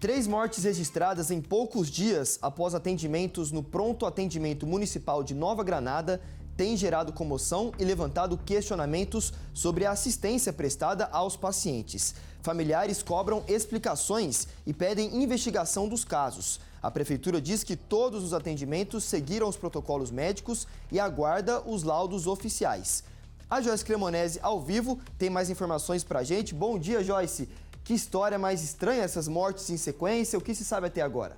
3 mortes registradas em poucos dias após atendimentos no Pronto Atendimento Municipal de Nova Granada têm gerado comoção e levantado questionamentos sobre a assistência prestada aos pacientes. Familiares cobram explicações e pedem investigação dos casos. A Prefeitura diz que todos os atendimentos seguiram os protocolos médicos e aguarda os laudos oficiais. A Joyce Cremonese, ao vivo, tem mais informações pra gente. Bom dia, Joyce. Que história mais estranha essas mortes em sequência? O que se sabe até agora?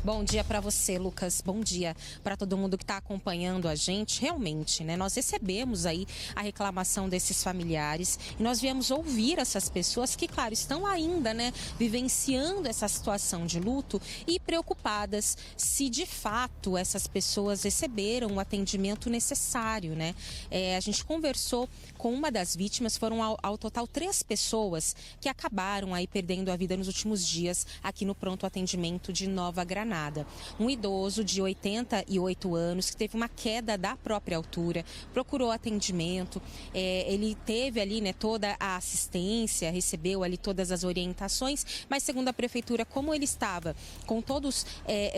Bom dia para você, Lucas. Bom dia para todo mundo que está acompanhando a gente. Realmente, né? Nós recebemos aí a reclamação desses familiares e nós viemos ouvir essas pessoas que, claro, estão ainda, né, vivenciando essa situação de luto e preocupadas se de fato essas pessoas receberam o atendimento necessário, né? A gente conversou com uma das vítimas, foram ao total 3 pessoas que acabaram aí perdendo a vida nos últimos dias aqui no Pronto Atendimento de Nova Granada. Um idoso de 88 anos que teve uma queda da própria altura, procurou atendimento, ele teve ali, né, toda a assistência, recebeu ali todas as orientações, mas segundo a Prefeitura, como ele estava com todos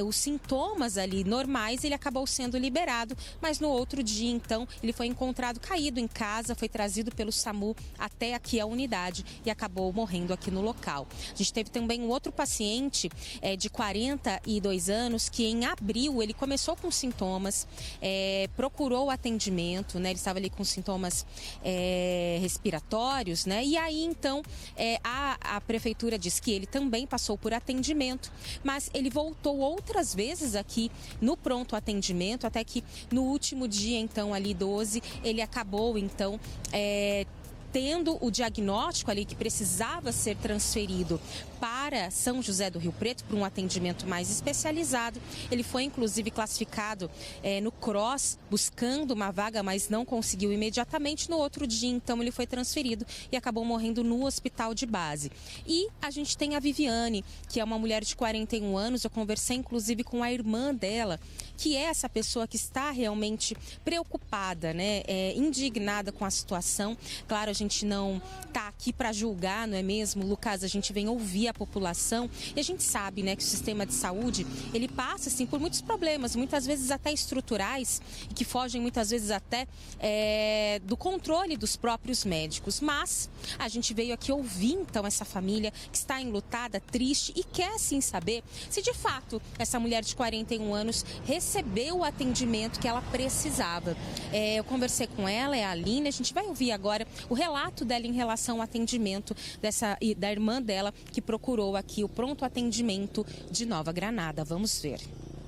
os sintomas ali normais, ele acabou sendo liberado, mas no outro dia, então, ele foi encontrado caído em casa, foi trazido pelo SAMU até aqui a unidade e acabou morrendo aqui no local. A gente teve também um outro paciente de 42 anos que em abril ele começou com sintomas, procurou atendimento, né? Ele estava ali com sintomas respiratórios, né? E aí então a Prefeitura diz que ele também passou por atendimento, mas ele voltou outras vezes aqui no Pronto Atendimento, até que no último dia, então ali 12, ele acabou então tendo o diagnóstico ali que precisava ser transferido para São José do Rio Preto, para um atendimento mais especializado. Ele foi, inclusive, classificado no CROSS, buscando uma vaga, mas não conseguiu imediatamente. No outro dia, então, ele foi transferido e acabou morrendo no hospital de base. E a gente tem a Viviane, que é uma mulher de 41 anos. Eu conversei, inclusive, com a irmã dela, que é essa pessoa que está realmente preocupada, né, indignada com a situação. Claro, a gente não está aqui para julgar, não é mesmo, Lucas? A gente vem ouvir a população e a gente sabe, né, que o sistema de saúde, ele passa, assim, por muitos problemas, muitas vezes até estruturais e que fogem muitas vezes até do controle dos próprios médicos. Mas a gente veio aqui ouvir, então, essa família que está enlutada, triste e quer, sim, saber se de fato essa mulher de 41 anos recebeu o atendimento que ela precisava. Eu conversei com ela, é a Aline, a gente vai ouvir agora o relato dela em relação ao atendimento da irmã dela que procurou aqui o Pronto Atendimento de Nova Granada. Vamos ver.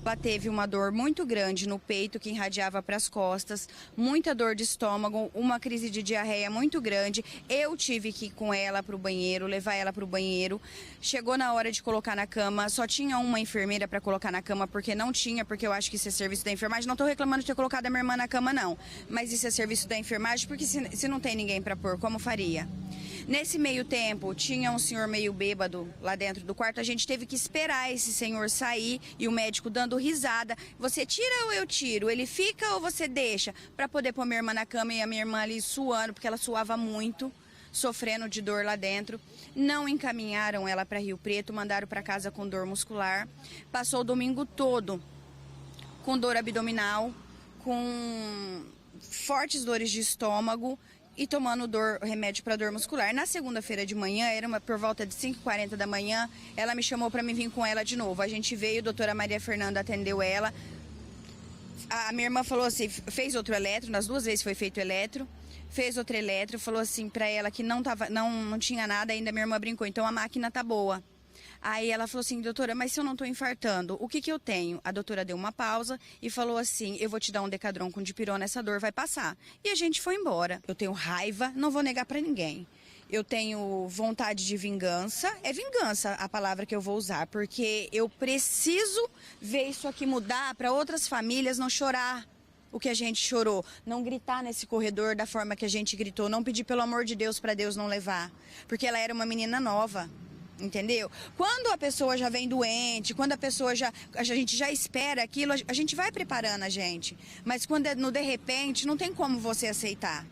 Ela teve uma dor muito grande no peito que irradiava para as costas, muita dor de estômago, uma crise de diarreia muito grande. Eu tive que ir com ela para o banheiro, levar ela para o banheiro. Chegou na hora de colocar na cama, só tinha uma enfermeira para colocar na cama porque não tinha, porque eu acho que isso é serviço da enfermagem. Não estou reclamando de ter colocado a minha irmã na cama, não, mas isso é serviço da enfermagem, porque se não tem ninguém para pôr, como faria? Nesse meio tempo, tinha um senhor meio bêbado lá dentro do quarto. A gente teve que esperar esse senhor sair e o médico dando risada. Você tira ou eu tiro? Ele fica ou você deixa? Para poder pôr minha irmã na cama e a minha irmã ali suando, porque ela suava muito, sofrendo de dor lá dentro. Não encaminharam ela para Rio Preto, mandaram para casa com dor muscular. Passou o domingo todo com dor abdominal, com fortes dores de estômago e tomando remédio para dor muscular. Na segunda-feira de manhã, por volta de 5h40 da manhã, ela me chamou para me vir com ela de novo. A gente veio, a doutora Maria Fernanda atendeu ela. A minha irmã falou assim, fez outro eletro, nas 2 vezes foi feito eletro, fez outro eletro, falou assim para ela que não tinha nada ainda. Minha irmã brincou, então a máquina tá boa. Aí ela falou assim, doutora, mas se eu não tô infartando, o que eu tenho? A doutora deu uma pausa e falou assim, eu vou te dar um Decadron com dipirona, essa dor vai passar. E a gente foi embora. Eu tenho raiva, não vou negar pra ninguém. Eu tenho vontade de vingança. É vingança a palavra que eu vou usar, porque eu preciso ver isso aqui mudar para outras famílias não chorar o que a gente chorou, não gritar nesse corredor da forma que a gente gritou, não pedir pelo amor de Deus para Deus não levar, porque ela era uma menina nova. Entendeu? Quando a pessoa já vem doente, quando a gente já espera aquilo, a gente vai preparando a gente. Mas quando é no de repente, não tem como você aceitar.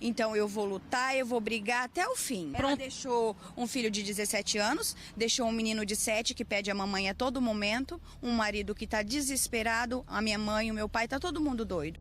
Então eu vou lutar, eu vou brigar até o fim. Ela deixou um filho de 17 anos, deixou um menino de 7 que pede a mamãe a todo momento, um marido que está desesperado, a minha mãe, o meu pai, tá todo mundo doido.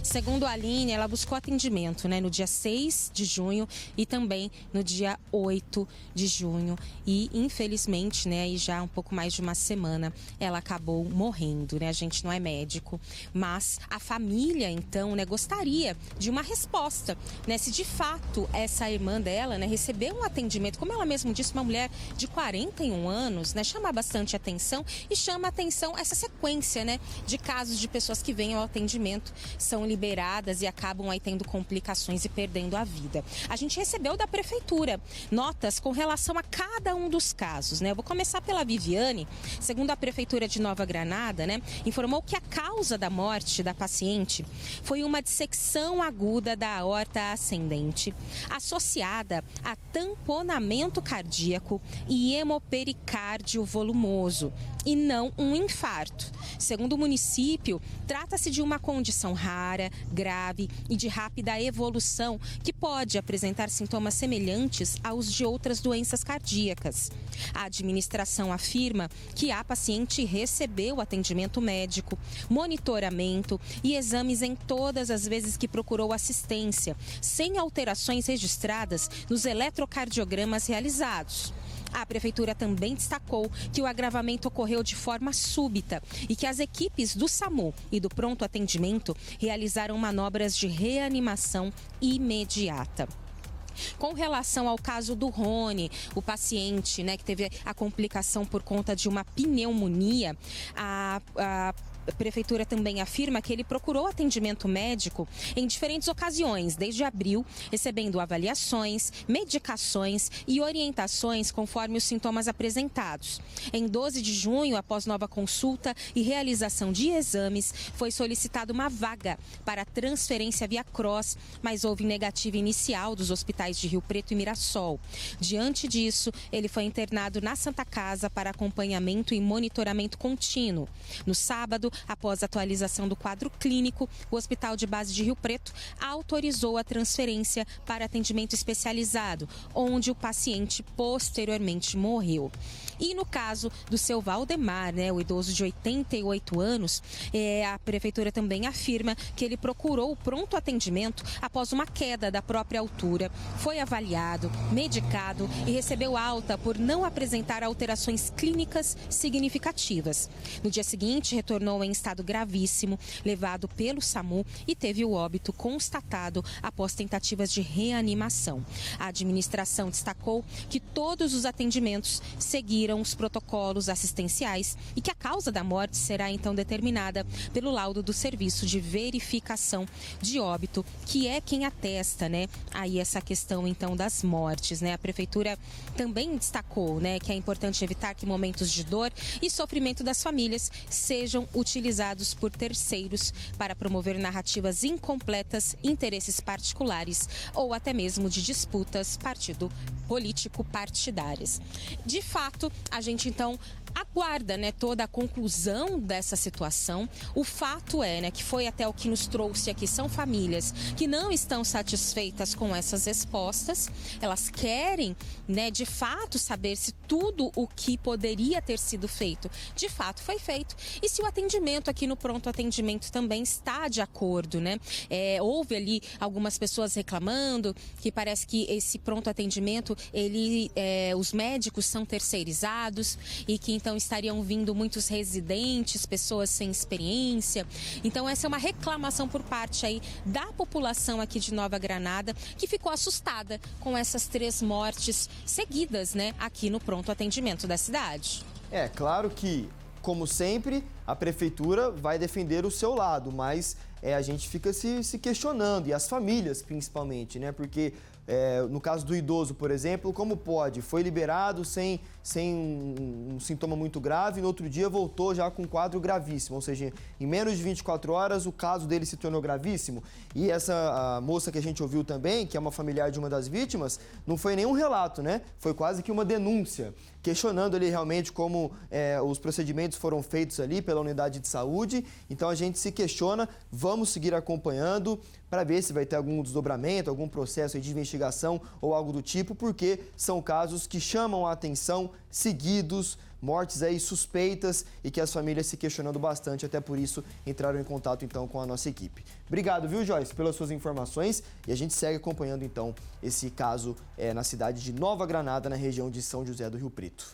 Segundo a Aline, ela buscou atendimento, né, no dia 6 de junho e também no dia 8 de junho. E, infelizmente, né, aí já há um pouco mais de uma semana, ela acabou morrendo, né? A gente não é médico, mas a família, então, né, gostaria de uma resposta, né? Se de fato essa irmã dela, né, recebeu um atendimento, como ela mesma disse, uma mulher de 41 anos, né, chama bastante atenção e chama atenção essa sequência, né, de casos de pessoas que vêm ao atendimento, são liberadas e acabam aí tendo complicações e perdendo a vida. A gente recebeu da prefeitura notas com relação a cada um dos casos, né? Eu vou começar pela Viviane. Segundo a prefeitura de Nova Granada, né, informou que a causa da morte da paciente foi uma dissecção aguda da aorta ascendente, associada a tamponamento cardíaco e hemopericárdio volumoso, e não um infarto. Segundo o município, trata-se de uma condição rara, grave e de rápida evolução que pode apresentar sintomas semelhantes aos de outras doenças cardíacas. A administração afirma que a paciente recebeu atendimento médico, monitoramento e exames em todas as vezes que procurou assistência, sem alterações registradas nos eletrocardiogramas realizados. A prefeitura também destacou que o agravamento ocorreu de forma súbita e que as equipes do SAMU e do pronto atendimento realizaram manobras de reanimação imediata. Com relação ao caso do Rony, o paciente, né, que teve a complicação por conta de uma pneumonia, a prefeitura também afirma que ele procurou atendimento médico em diferentes ocasiões, desde abril, recebendo avaliações, medicações e orientações conforme os sintomas apresentados. Em 12 de junho, após nova consulta e realização de exames, foi solicitada uma vaga para transferência via CROSS, mas houve negativa inicial dos hospitais de Rio Preto e Mirassol. Diante disso, ele foi internado na Santa Casa para acompanhamento e monitoramento contínuo. No sábado, após a atualização do quadro clínico, o Hospital de Base de Rio Preto autorizou a transferência para atendimento especializado, onde o paciente posteriormente morreu. E no caso do seu Valdemar, né, o idoso de 88 anos, a prefeitura também afirma que ele procurou o pronto atendimento após uma queda da própria altura, foi avaliado, medicado e recebeu alta por não apresentar alterações clínicas significativas. No dia seguinte, retornou em estado gravíssimo, levado pelo SAMU e teve o óbito constatado após tentativas de reanimação. A administração destacou que todos os atendimentos seguiram os protocolos assistenciais e que a causa da morte será então determinada pelo laudo do serviço de verificação de óbito, que é quem atesta, né, aí essa questão então das mortes, né? A prefeitura também destacou, né, que é importante evitar que momentos de dor e sofrimento das famílias sejam utilizados por terceiros para promover narrativas incompletas, interesses particulares ou até mesmo de disputas político-partidárias. De fato, a gente então aguarda, né, toda a conclusão dessa situação. O fato é, né, que foi até o que nos trouxe aqui, são famílias que não estão satisfeitas com essas respostas. Elas querem, né, de fato saber se tudo o que poderia ter sido feito, de fato foi feito. E se o atendimento aqui no pronto atendimento também está de acordo, né? Houve ali algumas pessoas reclamando que parece que esse pronto atendimento, os médicos são terceirizados e que então estariam vindo muitos residentes, pessoas sem experiência. Então essa é uma reclamação por parte aí da população aqui de Nova Granada, que ficou assustada com essas 3 mortes seguidas, né, aqui no pronto atendimento da cidade. É claro que, como sempre, a prefeitura vai defender o seu lado, mas a gente fica se questionando, e as famílias principalmente, né? Porque no caso do idoso, por exemplo, como pode? Foi liberado sem um sintoma muito grave, no outro dia voltou já com um quadro gravíssimo, ou seja, em menos de 24 horas o caso dele se tornou gravíssimo. E a moça que a gente ouviu também, que é uma familiar de uma das vítimas, não foi nenhum relato, né? Foi quase que uma denúncia, questionando ali realmente como os procedimentos foram feitos ali pela unidade de saúde. Então a gente se questiona, vamos seguir acompanhando para ver se vai ter algum desdobramento, algum processo aí de investigação ou algo do tipo, porque são casos que chamam a atenção, seguidos, mortes aí suspeitas e que as famílias se questionando bastante, até por isso entraram em contato então com a nossa equipe. Obrigado, viu, Joyce, pelas suas informações e a gente segue acompanhando então esse caso na cidade de Nova Granada, na região de São José do Rio Preto.